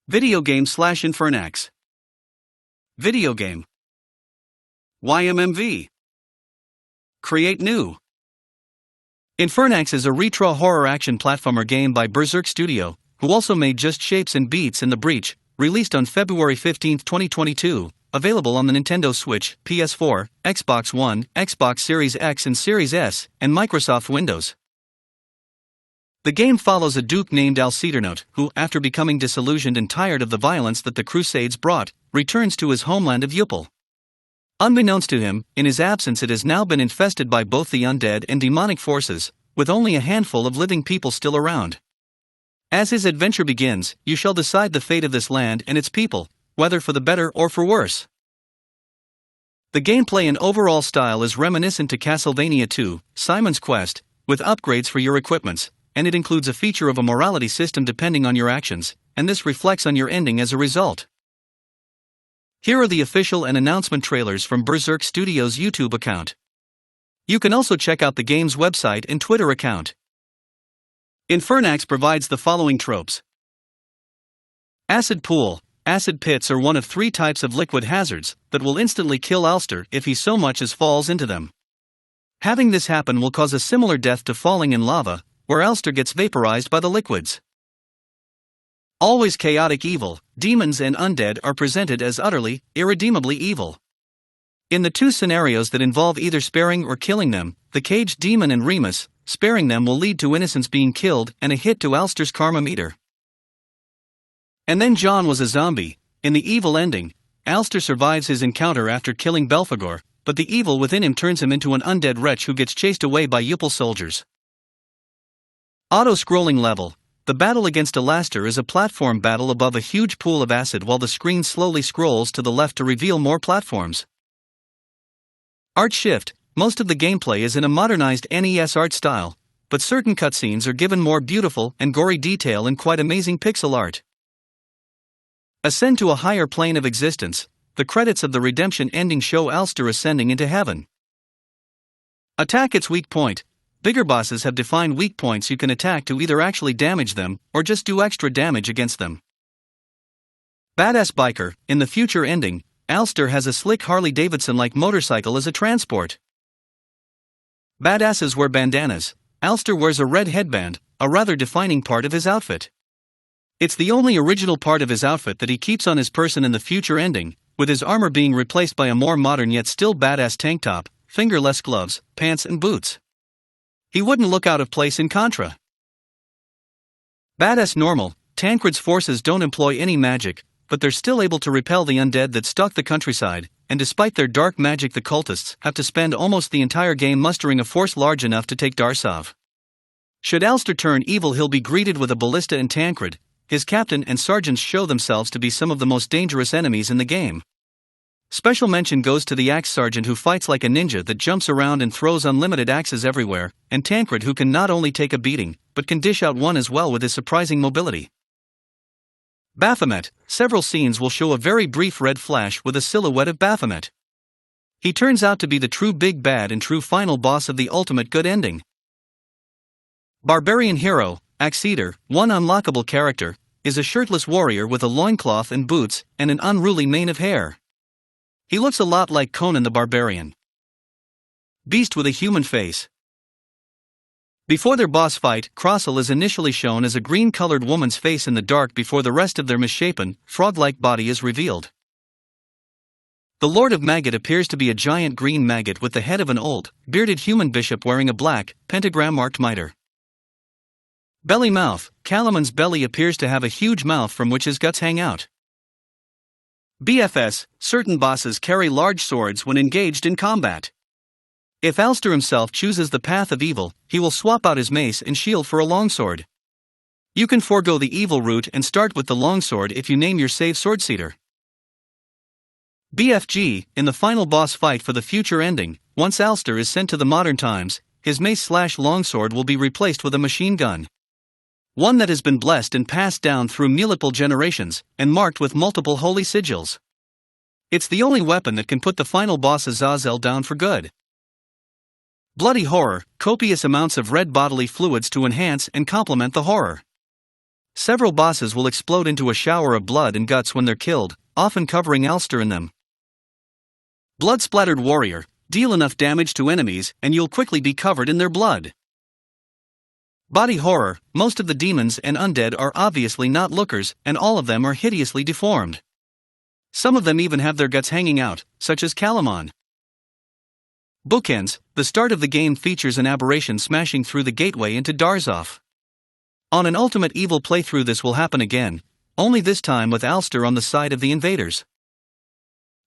Video game / Infernax. Video game. YMMV. Create new. Infernax is a retro horror action platformer game by Berserk Studio, who also made Just Shapes and Beats in the Breach, released on February 15, 2022, available on the Nintendo Switch, PS4, Xbox One, Xbox Series X and Series S, and Microsoft Windows. The game follows a duke named Alcedernote, who, after becoming disillusioned and tired of the violence that the Crusades brought, returns to his homeland of Yupel. Unbeknownst to him, in his absence it has now been infested by both the undead and demonic forces, with only a handful of living people still around. As his adventure begins, you shall decide the fate of this land and its people, whether for the better or for worse. The gameplay and overall style is reminiscent to Castlevania II, Simon's Quest, with upgrades for your equipments, and it includes a feature of a morality system depending on your actions, and this reflects on your ending as a result. Here are the official and announcement trailers from Berserk Studios' YouTube account. You can also check out the game's website and Twitter account. Infernax provides the following tropes. Acid pool. Acid pits are one of 3 types of liquid hazards that will instantly kill Alster if he so much as falls into them. Having this happen will cause a similar death to falling in lava, where Alster gets vaporized by the liquids. Always chaotic evil. Demons and undead are presented as utterly, irredeemably evil. In the 2 scenarios that involve either sparing or killing them, the caged demon and Remus, sparing them will lead to innocents being killed and a hit to Alster's karma meter. And then John was a zombie. In the evil ending, Alster survives his encounter after killing Belphegor, but the evil within him turns him into an undead wretch who gets chased away by Yupel soldiers. Auto-scrolling level. The battle against Alaster is a platform battle above a huge pool of acid while the screen slowly scrolls to the left to reveal more platforms. Art shift. Most of the gameplay is in a modernized NES art style, but certain cutscenes are given more beautiful and gory detail and quite amazing pixel art. Ascend to a higher plane of existence. The credits of the redemption ending show Alster ascending into heaven. Attack its weak point. Bigger bosses have defined weak points you can attack to either actually damage them or just do extra damage against them. Badass biker. In the future ending, Alster has a slick Harley-Davidson-like motorcycle as a transport. Badasses wear bandanas. Alster wears a red headband, a rather defining part of his outfit. It's the only original part of his outfit that he keeps on his person in the future ending, with his armor being replaced by a more modern yet still badass tank top, fingerless gloves, pants and boots. He wouldn't look out of place in Contra. Badass normal. Tancred's forces don't employ any magic, but they're still able to repel the undead that stalk the countryside, and despite their dark magic the cultists have to spend almost the entire game mustering a force large enough to take Darsov. Should Alster turn evil he'll be greeted with a ballista and Tancred. His captain and sergeants show themselves to be some of the most dangerous enemies in the game. Special mention goes to the axe sergeant who fights like a ninja that jumps around and throws unlimited axes everywhere, and Tancred who can not only take a beating, but can dish out one as well with his surprising mobility. Baphomet. Several scenes will show a very brief red flash with a silhouette of Baphomet. He turns out to be the true big bad and true final boss of the ultimate good ending. Barbarian hero. Axeter, one unlockable character, is a shirtless warrior with a loincloth and boots and an unruly mane of hair. He looks a lot like Conan the Barbarian. Beast with a human face. Before their boss fight, Crossel is initially shown as a green-colored woman's face in the dark before the rest of their misshapen, frog-like body is revealed. The Lord of Maggot appears to be a giant green maggot with the head of an old, bearded human bishop wearing a black, pentagram-marked mitre. Belly mouth. Calaman's belly appears to have a huge mouth from which his guts hang out. BFS. Certain bosses carry large swords when engaged in combat. If Alster himself chooses the path of evil, he will swap out his mace and shield for a longsword. You can forego the evil route and start with the longsword if you name your save swordseater. BFG. In the final boss fight for the future ending, once Alster is sent to the modern times, his mace/longsword will be replaced with a machine gun. One that has been blessed and passed down through multiple generations, and marked with multiple holy sigils. It's the only weapon that can put the final boss Azazel down for good. Bloody horror. Copious amounts of red bodily fluids to enhance and complement the horror. Several bosses will explode into a shower of blood and guts when they're killed, often covering Alster in them. Blood-splattered warrior, deal enough damage to enemies and you'll quickly be covered in their blood. Body horror, most of the demons and undead are obviously not lookers, and all of them are hideously deformed. Some of them even have their guts hanging out, such as Calamon. Bookends, the start of the game features an aberration smashing through the gateway into Darzov. On an Ultimate Evil playthrough this will happen again, only this time with Alster on the side of the invaders.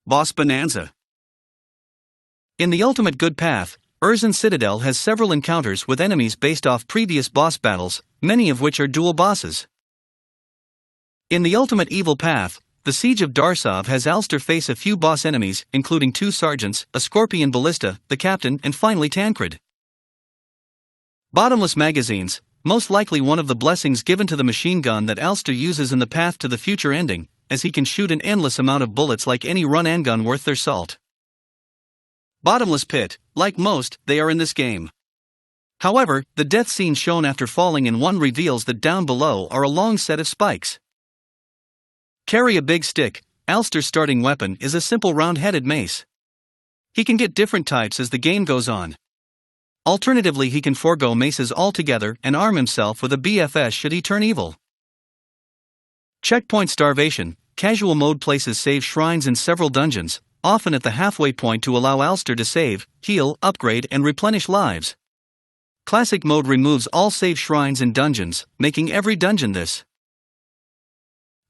Boss Bonanza. In the Ultimate Good path, Urzan Citadel has several encounters with enemies based off previous boss battles, many of which are dual bosses. In the Ultimate Evil path, the Siege of Darzov has Alster face a few boss enemies, including 2 sergeants, a Scorpion Ballista, the captain, and finally Tancred. Bottomless magazines, most likely one of the blessings given to the machine gun that Alster uses in the path to the future ending, as he can shoot an endless amount of bullets like any run-and gun worth their salt. Bottomless Pit, like most, they are in this game. However, the death scene shown after falling in one reveals that down below are a long set of spikes. Carry a big stick. Alster's starting weapon is a simple round-headed mace. He can get different types as the game goes on. Alternatively, he can forego maces altogether and arm himself with a BFS should he turn evil. Checkpoint starvation. Casual mode places save shrines in several dungeons, often at the halfway point to allow Alster to save, heal, upgrade and replenish lives. Classic mode removes all save shrines in dungeons, making every dungeon this.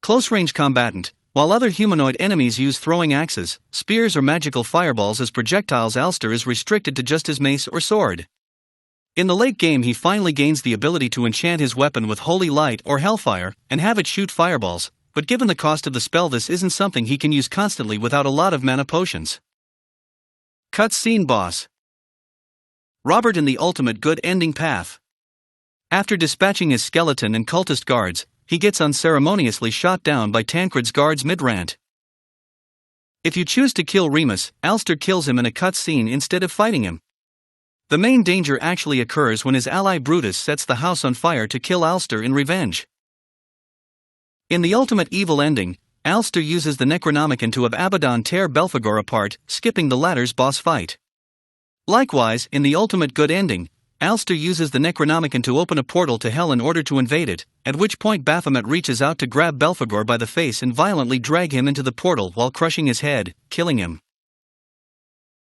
Close-range combatant. While other humanoid enemies use throwing axes, spears or magical fireballs as projectiles, Alster is restricted to just his mace or sword. In the late game he finally gains the ability to enchant his weapon with Holy Light or Hellfire, and have it shoot fireballs, but given the cost of the spell this isn't something he can use constantly without a lot of mana potions. Cutscene boss. Robert in the Ultimate Good ending path. After dispatching his skeleton and cultist guards, he gets unceremoniously shot down by Tancred's guards mid-rant. If you choose to kill Remus, Alster kills him in a cutscene instead of fighting him. The main danger actually occurs when his ally Brutus sets the house on fire to kill Alster in revenge. In the Ultimate Evil ending, Alster uses the Necronomicon to have Abaddon tear Belphegor apart, skipping the latter's boss fight. Likewise, in the Ultimate Good ending, Alster uses the Necronomicon to open a portal to Hell in order to invade it, at which point Baphomet reaches out to grab Belphegor by the face and violently drag him into the portal while crushing his head, killing him.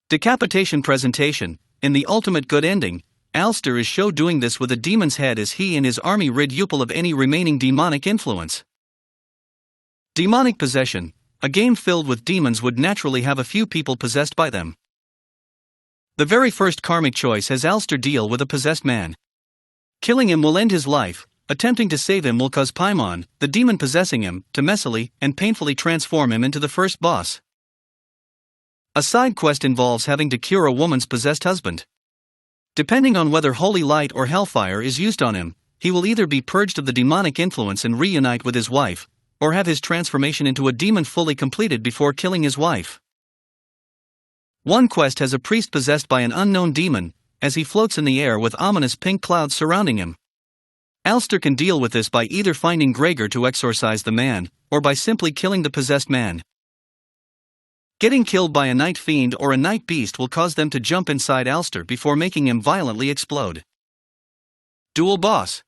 Decapitation presentation. In the Ultimate Good ending, Alster is shown doing this with a demon's head as he and his army rid Yupil of any remaining demonic influence. Demonic possession. A game filled with demons would naturally have a few people possessed by them. The very first karmic choice has Alster deal with a possessed man. Killing him will end his life, attempting to save him will cause Paimon, the demon possessing him, to messily and painfully transform him into the first boss. A side quest involves having to cure a woman's possessed husband. Depending on whether Holy Light or Hellfire is used on him, he will either be purged of the demonic influence and reunite with his wife, or have his transformation into a demon fully completed before killing his wife. One quest has a priest possessed by an unknown demon, as he floats in the air with ominous pink clouds surrounding him. Alster can deal with this by either finding Gregor to exorcise the man, or by simply killing the possessed man. Getting killed by a night fiend or a night beast will cause them to jump inside Alster before making him violently explode. Duel Boss.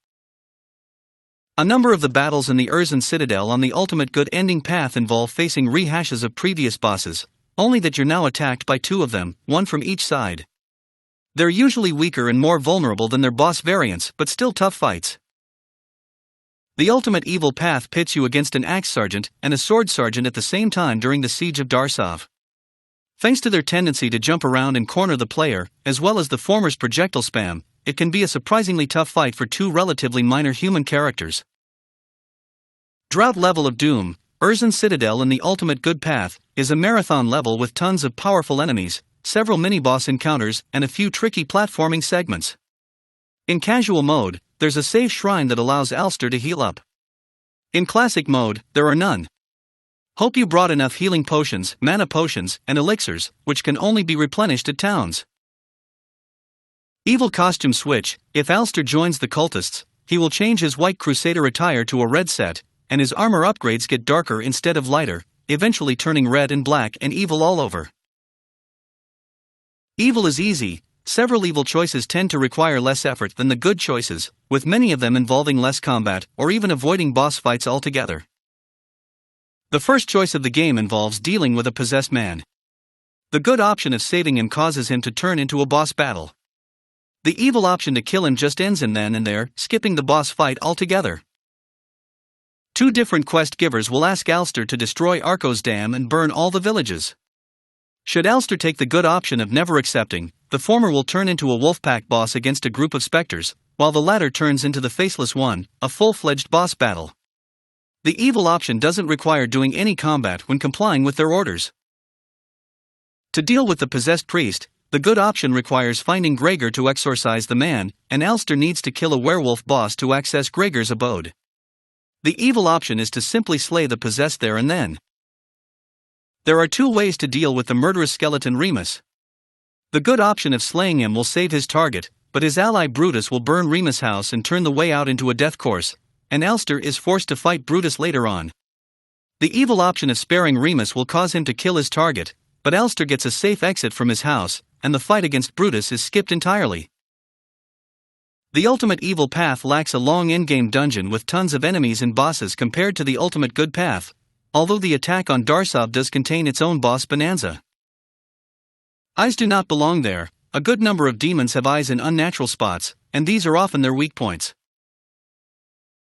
A number of the battles in the Urzan Citadel on the Ultimate Good ending path involve facing rehashes of previous bosses, only that you're now attacked by 2 of them, one from each side. They're usually weaker and more vulnerable than their boss variants, but still tough fights. The Ultimate Evil path pits you against an axe sergeant and a sword sergeant at the same time during the Siege of Darzov. Thanks to their tendency to jump around and corner the player, as well as the former's projectile spam, it can be a surprisingly tough fight for 2 relatively minor human characters. Drought level of Doom. Urzan Citadel in the Ultimate Good path is a marathon level with tons of powerful enemies, several mini-boss encounters, and a few tricky platforming segments. In casual mode, there's a safe shrine that allows Alster to heal up. In classic mode, there are none. Hope you brought enough healing potions, mana potions, and elixirs, which can only be replenished at towns. Evil costume switch. If Alster joins the cultists, he will change his white Crusader attire to a red set, and his armor upgrades get darker instead of lighter, eventually turning red and black and evil all over. Evil is easy. Several evil choices tend to require less effort than the good choices, with many of them involving less combat or even avoiding boss fights altogether. The first choice of the game involves dealing with a possessed man. The good option of saving him causes him to turn into a boss battle. The evil option to kill him just ends him then and there, skipping the boss fight altogether. Two different quest givers will ask Alster to destroy Arko's dam and burn all the villages. Should Alster take the good option of never accepting, the former will turn into a wolfpack boss against a group of specters, while the latter turns into the Faceless One, a full-fledged boss battle. The evil option doesn't require doing any combat when complying with their orders. To deal with the possessed priest, the good option requires finding Gregor to exorcise the man, and Alster needs to kill a werewolf boss to access Gregor's abode. The evil option is to simply slay the possessed there and then. There are two ways to deal with the murderous skeleton Remus. The good option of slaying him will save his target, but his ally Brutus will burn Remus' house and turn the way out into a death course, and Alster is forced to fight Brutus later on. The evil option of sparing Remus will cause him to kill his target, but Alster gets a safe exit from his house, and the fight against Brutus is skipped entirely. The ultimate evil path lacks a long endgame dungeon with tons of enemies and bosses compared to the ultimate good path, although the attack on Darsov does contain its own boss bonanza. Eyes do not belong there. A good number of demons have eyes in unnatural spots, and these are often their weak points.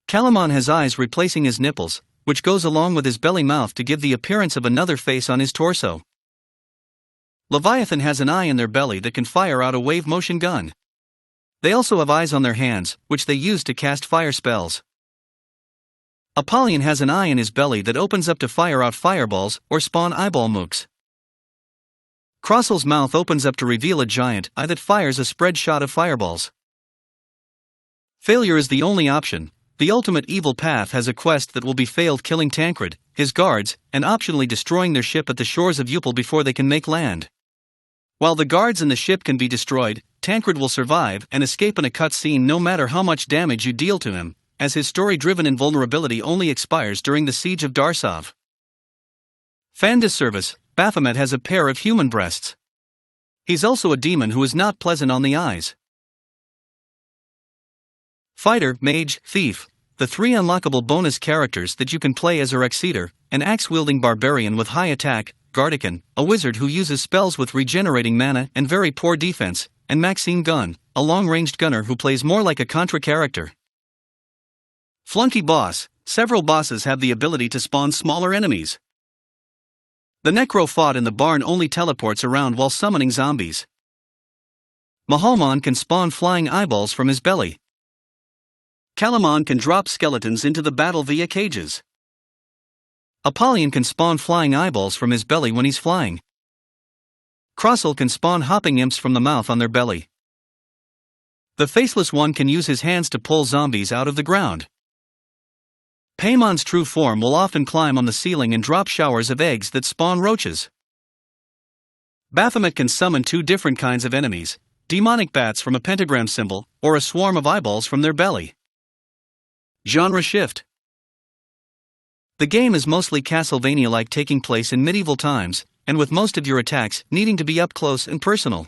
Calamon has eyes replacing his nipples, which goes along with his belly mouth to give the appearance of another face on his torso. Leviathan has an eye in their belly that can fire out a wave motion gun. They also have eyes on their hands, which they use to cast fire spells. Apollyon has an eye in his belly that opens up to fire out fireballs or spawn eyeball mooks. Crossel's mouth opens up to reveal a giant eye that fires a spread shot of fireballs. Failure is the only option. The ultimate evil path has a quest that will be failed killing Tancred, his guards, and optionally destroying their ship at the shores of Yupel before they can make land. While the guards and the ship can be destroyed, Tancred will survive and escape in a cutscene no matter how much damage you deal to him, as his story-driven invulnerability only expires during the siege of Darsov. Fan disservice, Baphomet has a pair of human breasts. He's also a demon who is not pleasant on the eyes. Fighter, Mage, Thief. The three unlockable bonus characters that you can play as are Exeter, an axe-wielding barbarian with high attack, Gardican, a wizard who uses spells with regenerating mana and very poor defense, and Maxine Gunn, a long-ranged gunner who plays more like a Contra character. Flunky Boss. Several bosses have the ability to spawn smaller enemies. The Necro fought in the barn only teleports around while summoning zombies. Mahalmon can spawn flying eyeballs from his belly. Calamon can drop skeletons into the battle via cages. Apollyon can spawn flying eyeballs from his belly when he's flying. Crossel can spawn hopping imps from the mouth on their belly. The Faceless One can use his hands to pull zombies out of the ground. Paymon's true form will often climb on the ceiling and drop showers of eggs that spawn roaches. Baphomet can summon two different kinds of enemies, demonic bats from a pentagram symbol, or a swarm of eyeballs from their belly. Genre shift. The game is mostly Castlevania-like, taking place in medieval times, and with most of your attacks needing to be up close and personal.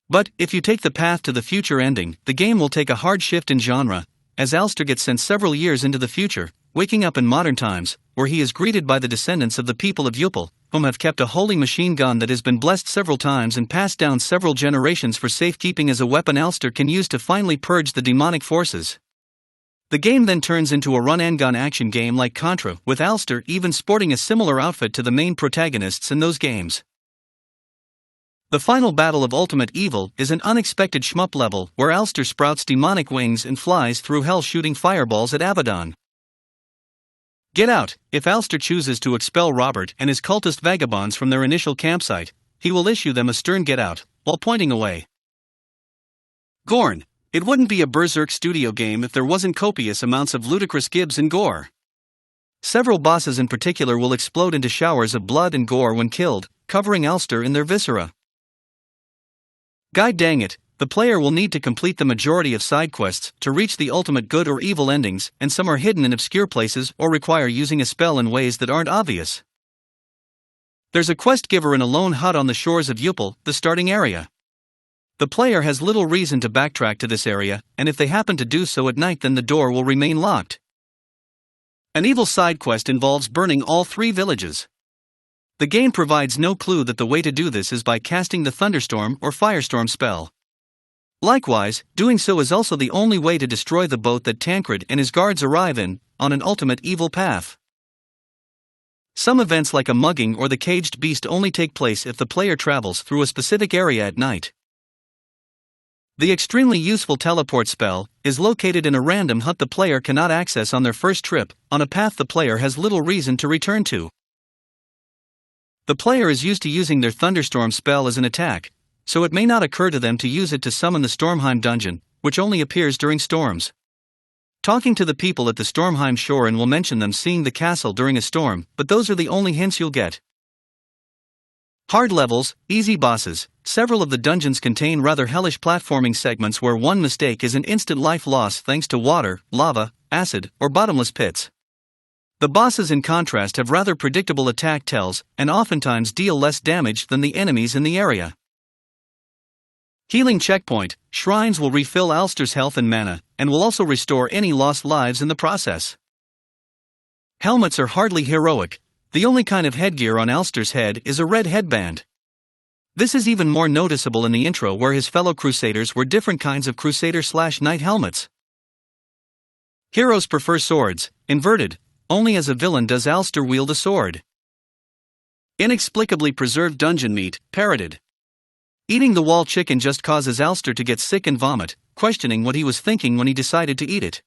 But, if you take the path to the future ending, the game will take a hard shift in genre, as Alster gets sent several years into the future, waking up in modern times, where he is greeted by the descendants of the people of Yupel, whom have kept a holy machine gun that has been blessed several times and passed down several generations for safekeeping as a weapon Alster can use to finally purge the demonic forces. The game then turns into a run-and-gun action game like Contra, with Alster even sporting a similar outfit to the main protagonists in those games. The final battle of Ultimate Evil is an unexpected shmup level where Alster sprouts demonic wings and flies through hell shooting fireballs at Abaddon. Get out. If Alster chooses to expel Robert and his cultist vagabonds from their initial campsite, he will issue them a stern get out, while pointing away. Gorn. It wouldn't be a Berserk Studio game if there wasn't copious amounts of ludicrous gibs and gore. Several bosses in particular will explode into showers of blood and gore when killed, covering Alster in their viscera. God dang it, the player will need to complete the majority of side quests to reach the ultimate good or evil endings, and some are hidden in obscure places or require using a spell in ways that aren't obvious. There's a quest giver in a lone hut on the shores of Yupel, the starting area. The player has little reason to backtrack to this area, and if they happen to do so at night, then the door will remain locked. An evil side quest involves burning all 3 villages. The game provides no clue that the way to do this is by casting the Thunderstorm or Firestorm spell. Likewise, doing so is also the only way to destroy the boat that Tancred and his guards arrive in, on an ultimate evil path. Some events like a mugging or the caged beast only take place if the player travels through a specific area at night. The extremely useful teleport spell is located in a random hut the player cannot access on their first trip, on a path the player has little reason to return to. The player is used to using their Thunderstorm spell as an attack, so it may not occur to them to use it to summon the Stormheim dungeon, which only appears during storms. Talking to the people at the Stormheim shore and will mention them seeing the castle during a storm, but those are the only hints you'll get. Hard levels, easy bosses. Several of the dungeons contain rather hellish platforming segments where one mistake is an instant life loss thanks to water, lava, acid, or bottomless pits. The bosses in contrast have rather predictable attack tells, and oftentimes deal less damage than the enemies in the area. Healing checkpoint, shrines will refill Alster's health and mana, and will also restore any lost lives in the process. Helmets are hardly heroic. The only kind of headgear on Alster's head is a red headband. This is even more noticeable in the intro where his fellow crusaders wear different kinds of crusader/knight helmets. Heroes prefer swords, inverted. Only as a villain does Alster wield a sword. Inexplicably preserved dungeon meat, parroted. Eating the wall chicken just causes Alster to get sick and vomit, questioning what he was thinking when he decided to eat it.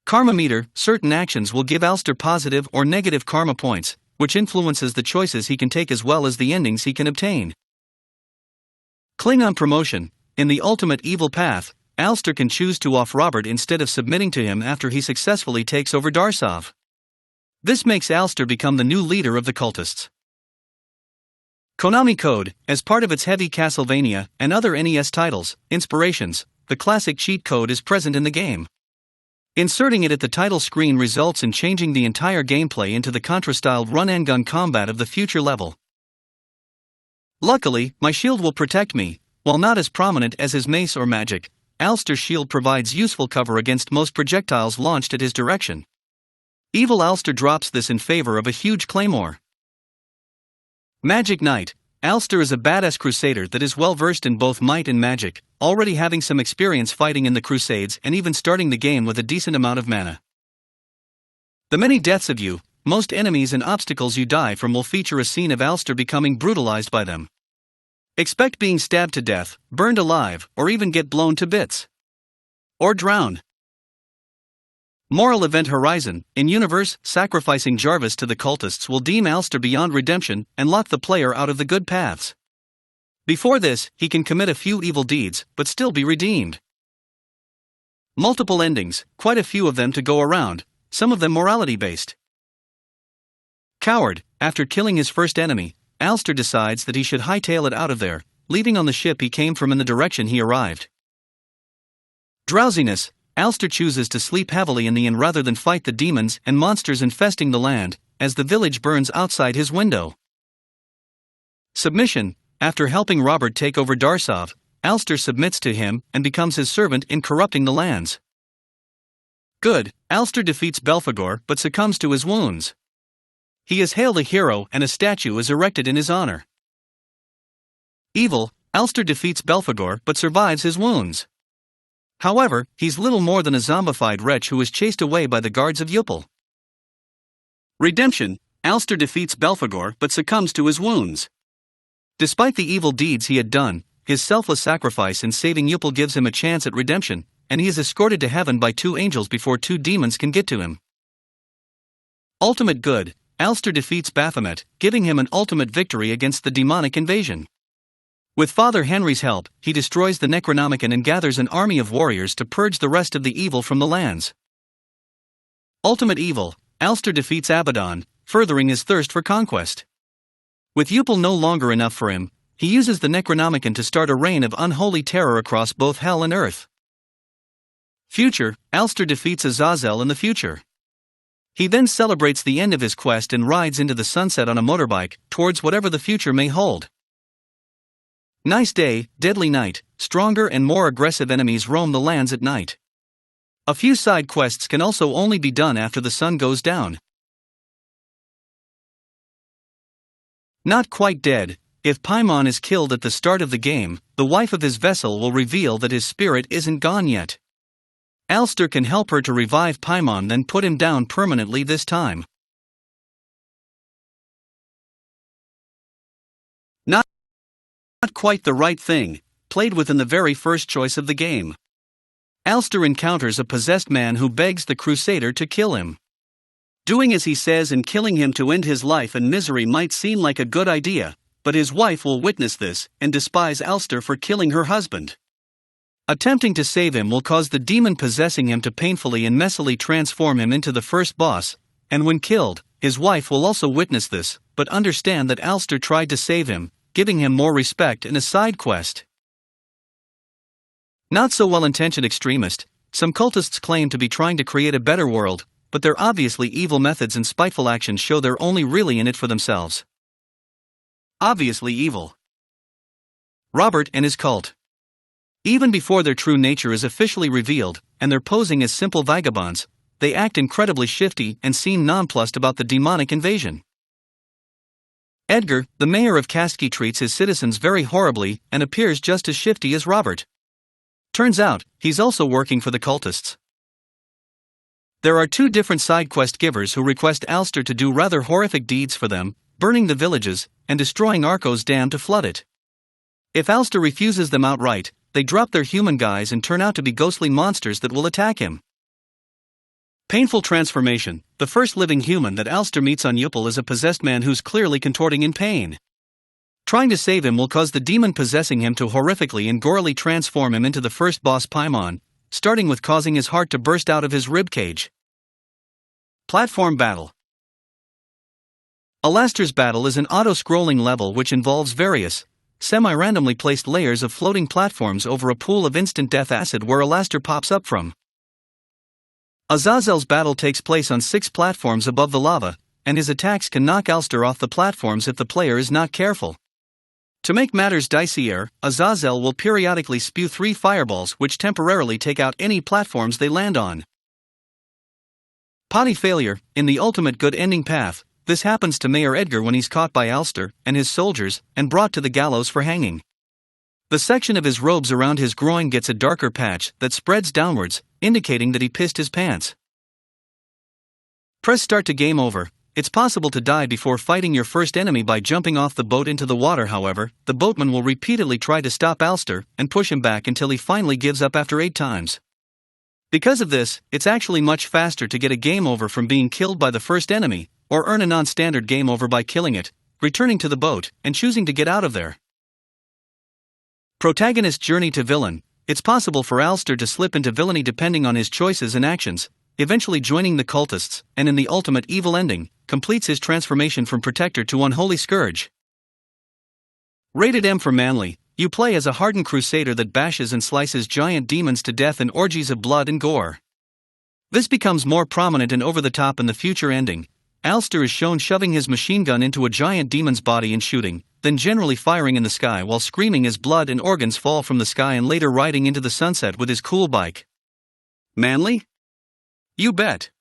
Karma meter, certain actions will give Alster positive or negative karma points, which influences the choices he can take as well as the endings he can obtain. Klingon Promotion, in the ultimate evil path, Alster can choose to off Robert instead of submitting to him after he successfully takes over Darsov. This makes Alster become the new leader of the cultists. Konami Code, as part of its heavy Castlevania and other NES titles, inspirations, the classic cheat code is present in the game. Inserting it at the title screen results in changing the entire gameplay into the Contra-styled run-and-gun combat of the future level. Luckily, my shield will protect me. While not as prominent as his mace or magic, Alster's shield provides useful cover against most projectiles launched at his direction. Evil Alster drops this in favor of a huge claymore. Magic Knight. Alster is a badass crusader that is well versed in both might and magic, already having some experience fighting in the Crusades and even starting the game with a decent amount of mana. The many deaths of you, most enemies and obstacles you die from will feature a scene of Alster becoming brutalized by them. Expect being stabbed to death, burned alive, or even get blown to bits. Or drown. Moral Event Horizon. In universe, sacrificing Jarvis to the cultists will deem Alster beyond redemption and lock the player out of the good paths. Before this, he can commit a few evil deeds, but still be redeemed. Multiple endings, quite a few of them to go around, some of them morality-based. Coward. After killing his first enemy, Alster decides that he should hightail it out of there, leaving on the ship he came from in the direction he arrived. Drowsiness. Alster chooses to sleep heavily in the inn rather than fight the demons and monsters infesting the land, as the village burns outside his window. Submission. After helping Robert take over Darsov, Alster submits to him and becomes his servant in corrupting the lands. Good. Alster defeats Belphegor but succumbs to his wounds. He is hailed a hero and a statue is erected in his honor. Evil. Alster defeats Belphegor but survives his wounds. However, he's little more than a zombified wretch who is chased away by the guards of Yupel. Redemption. Alster defeats Belphegor but succumbs to his wounds. Despite the evil deeds he had done, his selfless sacrifice in saving Yupel gives him a chance at redemption, and he is escorted to heaven by 2 angels before 2 demons can get to him. Ultimate Good. Alster defeats Baphomet, giving him an ultimate victory against the demonic invasion. With Father Henry's help, he destroys the Necronomicon and gathers an army of warriors to purge the rest of the evil from the lands. Ultimate Evil. Alster defeats Abaddon, furthering his thirst for conquest. With Yupel no longer enough for him, he uses the Necronomicon to start a reign of unholy terror across both Hell and Earth. Future, Alster defeats Azazel in the future. He then celebrates the end of his quest and rides into the sunset on a motorbike, towards whatever the future may hold. Nice day, deadly night, stronger and more aggressive enemies roam the lands at night. A few side quests can also only be done after the sun goes down. Not quite dead. If Paimon is killed at the start of the game, the wife of his vessel will reveal that his spirit isn't gone yet. Alster can help her to revive Paimon, then put him down permanently this time. Not quite the right thing, played within the very first choice of the game. Alster encounters a possessed man who begs the Crusader to kill him. Doing as he says and killing him to end his life and misery might seem like a good idea, but his wife will witness this and despise Alster for killing her husband. Attempting to save him will cause the demon possessing him to painfully and messily transform him into the first boss, and when killed, his wife will also witness this, but understand that Alster tried to save him, giving him more respect in a side quest. Not so well-intentioned extremist, some cultists claim to be trying to create a better world, but their obviously evil methods and spiteful actions show they're only really in it for themselves. Obviously evil. Robert and his cult. Even before their true nature is officially revealed, and they're posing as simple vagabonds, they act incredibly shifty and seem nonplussed about the demonic invasion. Edgar, the mayor of Kasky, treats his citizens very horribly and appears just as shifty as Robert. Turns out, he's also working for the cultists. There are two different side quest givers who request Alster to do rather horrific deeds for them, burning the villages and destroying Arko's dam to flood it. If Alster refuses them outright, they drop their human guys and turn out to be ghostly monsters that will attack him. Painful transformation. The first living human that Alster meets on Yupel is a possessed man who's clearly contorting in pain. Trying to save him will cause the demon possessing him to horrifically and gorily transform him into the first boss Paimon, starting with causing his heart to burst out of his ribcage. Platform Battle. Alaster's Battle is an auto-scrolling level which involves various, semi-randomly placed layers of floating platforms over a pool of instant death acid where Alaster pops up from. Azazel's battle takes place on 6 platforms above the lava, and his attacks can knock Alster off the platforms if the player is not careful. To make matters dicier, Azazel will periodically spew 3 fireballs which temporarily take out any platforms they land on. Potty failure. In the ultimate good ending path, this happens to Mayor Edgar when he's caught by Alster and his soldiers and brought to the gallows for hanging. The section of his robes around his groin gets a darker patch that spreads downwards, indicating that he pissed his pants. Press start to game over. It's possible to die before fighting your first enemy by jumping off the boat into the water. However, the boatman will repeatedly try to stop Alster and push him back until he finally gives up after 8 times. Because of this, it's actually much faster to get a game over from being killed by the first enemy, or earn a non-standard game over by killing it, returning to the boat, and choosing to get out of there. Protagonist journey to villain. It's possible for Alster to slip into villainy depending on his choices and actions, eventually joining the cultists, and in the ultimate evil ending, completes his transformation from Protector to Unholy Scourge. Rated M for manly. You play as a hardened crusader that bashes and slices giant demons to death in orgies of blood and gore. This becomes more prominent and over the top in the future ending. Alster is shown shoving his machine gun into a giant demon's body and shooting, then generally firing in the sky while screaming as blood and organs fall from the sky and later riding into the sunset with his cool bike. Manly? You bet.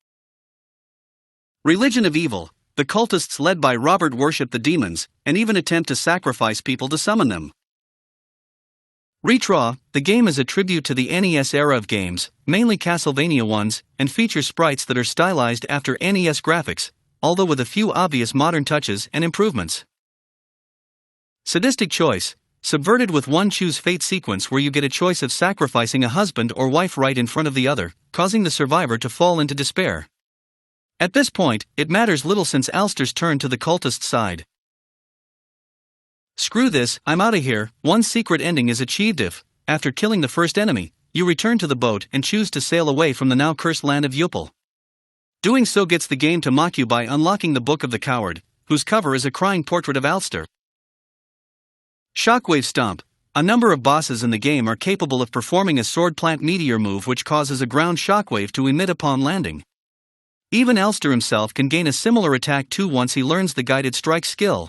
Religion of Evil. The cultists led by Robert worship the demons, and even attempt to sacrifice people to summon them. Retro. The game is a tribute to the NES era of games, mainly Castlevania ones, and features sprites that are stylized after NES graphics, although with a few obvious modern touches and improvements. Sadistic Choice. Subverted with one choose fate sequence where you get a choice of sacrificing a husband or wife right in front of the other, causing the survivor to fall into despair. At this point, it matters little since Alster's turned to the cultist side. Screw this, I'm outta here. One secret ending is achieved if, after killing the first enemy, you return to the boat and choose to sail away from the now cursed land of Yupel. Doing so gets the game to mock you by unlocking the Book of the Coward, whose cover is a crying portrait of Alster. Shockwave Stomp. A number of bosses in the game are capable of performing a sword plant meteor move which causes a ground shockwave to emit upon landing. Even Alster himself can gain a similar attack too once he learns the guided strike skill.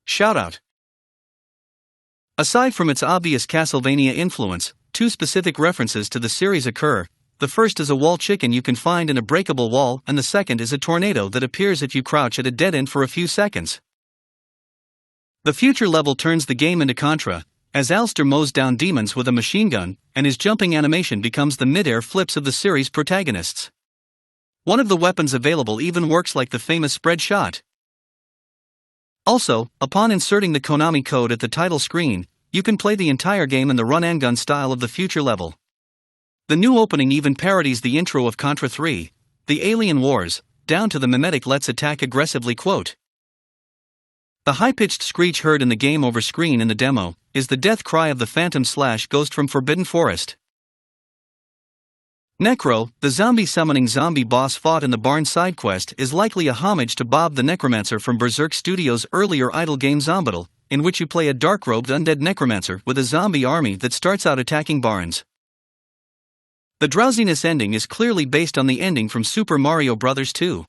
Shoutout. Aside from its obvious Castlevania influence, two specific references to the series occur. The first is a wall chicken you can find in a breakable wall, and the second is a tornado that appears if you crouch at a dead end for a few seconds. The future level turns the game into Contra, as Alster mows down demons with a machine gun, and his jumping animation becomes the mid-air flips of the series' protagonists. One of the weapons available even works like the famous spread shot. Also, upon inserting the Konami code at the title screen, you can play the entire game in the run-and-gun style of the future level. The new opening even parodies the intro of Contra 3, the Alien Wars, down to the mimetic "let's attack aggressively" quote. The high-pitched screech heard in the game over screen in the demo is the death cry of the Phantom/Ghost from Forbidden Forest. Necro, the zombie-summoning zombie boss fought in the Barn side quest, is likely a homage to Bob the Necromancer from Berserk Studios' earlier idle game Zombital, in which you play a dark-robed undead necromancer with a zombie army that starts out attacking barns. The drowsiness ending is clearly based on the ending from Super Mario Bros. 2.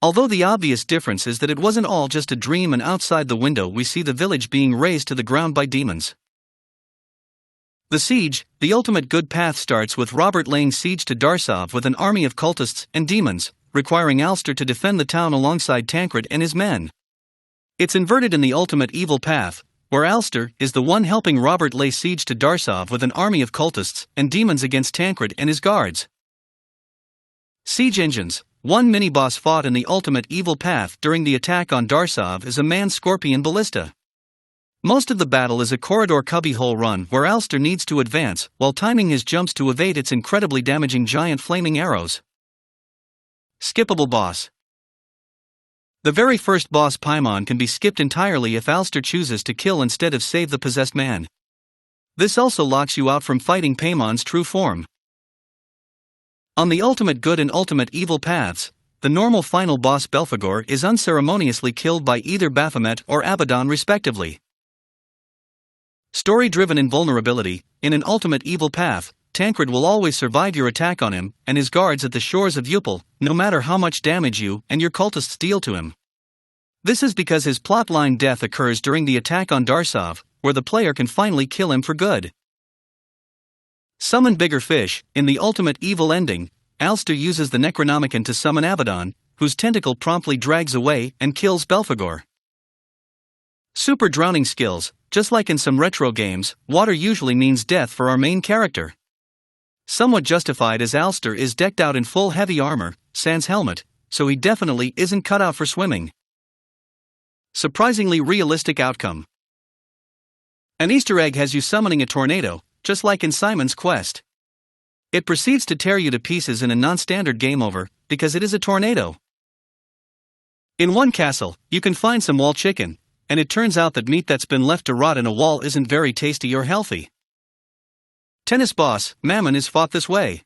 Although the obvious difference is that it wasn't all just a dream, and outside the window we see the village being razed to the ground by demons. The Siege, the ultimate good path, starts with Robert laying siege to Darsov with an army of cultists and demons, requiring Alster to defend the town alongside Tancred and his men. It's inverted in the ultimate evil path, where Alster is the one helping Robert lay siege to Darsov with an army of cultists and demons against Tancred and his guards. Siege engines. One mini-boss fought in the ultimate evil path during the attack on Darsov is a man-scorpion ballista. Most of the battle is a corridor cubbyhole run where Alster needs to advance while timing his jumps to evade its incredibly damaging giant flaming arrows. Skippable boss. The very first boss, Paimon, can be skipped entirely if Alster chooses to kill instead of save the possessed man. This also locks you out from fighting Paimon's true form. On the ultimate good and ultimate evil paths, the normal final boss Belphegor is unceremoniously killed by either Baphomet or Abaddon respectively. Story-driven invulnerability. In an ultimate evil path, Tancred will always survive your attack on him and his guards at the shores of Yupel, no matter how much damage you and your cultists deal to him. This is because his plotline death occurs during the attack on Darsov, where the player can finally kill him for good. Summon bigger fish. In the ultimate evil ending, Alster uses the Necronomicon to summon Abaddon, whose tentacle promptly drags away and kills Belphegor. Super drowning skills. Just like in some retro games, water usually means death for our main character. Somewhat justified, as Alster is decked out in full heavy armor, sans helmet, so he definitely isn't cut out for swimming. Surprisingly realistic outcome. An Easter egg has you summoning a tornado, just like in Simon's Quest. It proceeds to tear you to pieces in a non-standard game over, because it is a tornado. In one castle, you can find some wall chicken, and it turns out that meat that's been left to rot in a wall isn't very tasty or healthy. Tennis boss, Mammon, is fought this way.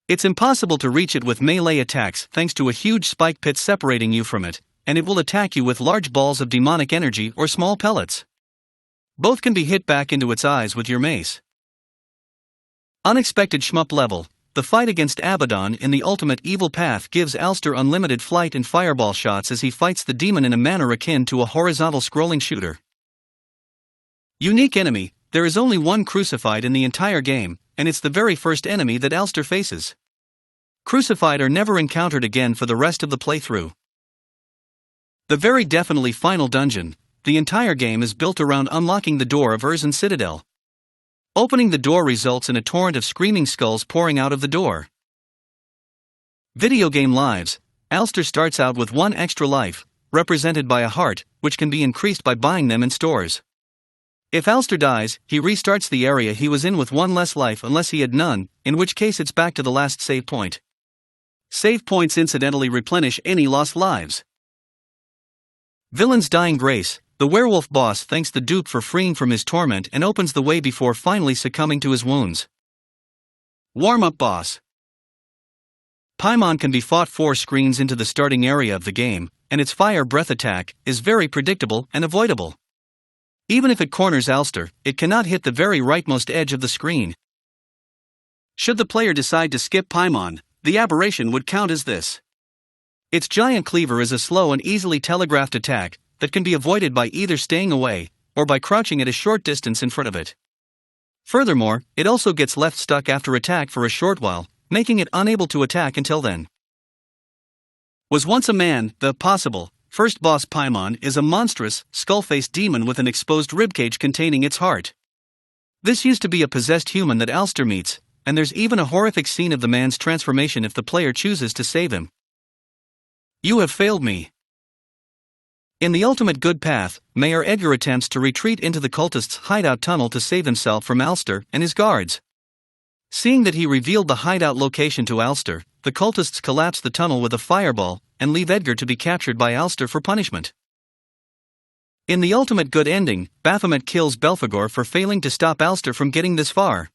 It's impossible to reach it with melee attacks thanks to a huge spike pit separating you from it, and it will attack you with large balls of demonic energy or small pellets. Both can be hit back into its eyes with your mace. Unexpected shmup level. The fight against Abaddon in the ultimate evil path gives Alster unlimited flight and fireball shots as he fights the demon in a manner akin to a horizontal scrolling shooter. Unique enemy. There is only one Crucified in the entire game, and it's the very first enemy that Alster faces. Crucified are never encountered again for the rest of the playthrough. The very definitely final dungeon. The entire game is built around unlocking the door of Erzin Citadel. Opening the door results in a torrent of screaming skulls pouring out of the door. Video game lives. Alster starts out with one extra life, represented by a heart, which can be increased by buying them in stores. If Alster dies, he restarts the area he was in with one less life unless he had none, in which case it's back to the last save point. Save points incidentally replenish any lost lives. Villain's Dying Grace. The werewolf boss thanks the dupe for freeing from his torment and opens the way before finally succumbing to his wounds. Warm-up boss. Paimon can be fought 4 screens into the starting area of the game, and its fire breath attack is very predictable and avoidable. Even if it corners Alster, it cannot hit the very rightmost edge of the screen. Should the player decide to skip Paimon, the aberration would count as this. Its giant cleaver is a slow and easily telegraphed attack that can be avoided by either staying away or by crouching at a short distance in front of it. Furthermore, it also gets left stuck after attack for a short while, making it unable to attack until then. Was once a man, the possible first boss Paimon is a monstrous, skull-faced demon with an exposed ribcage containing its heart. This used to be a possessed human that Alster meets, and there's even a horrific scene of the man's transformation if the player chooses to save him. You have failed me. In the ultimate good path, Mayor Edgar attempts to retreat into the cultist's hideout tunnel to save himself from Alster and his guards. Seeing that he revealed the hideout location to Alster, the cultists collapse the tunnel with a fireball and leave Edgar to be captured by Alster for punishment. In the ultimate good ending, Baphomet kills Belphegor for failing to stop Alster from getting this far.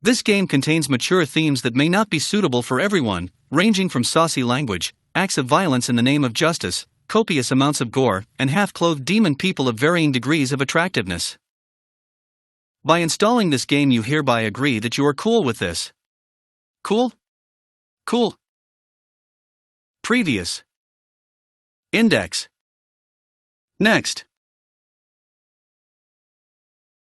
This game contains mature themes that may not be suitable for everyone, ranging from saucy language, acts of violence in the name of justice, copious amounts of gore, and half-clothed demon people of varying degrees of attractiveness. By installing this game, you hereby agree that you are cool with this. Cool? Cool. Previous. Index. Next.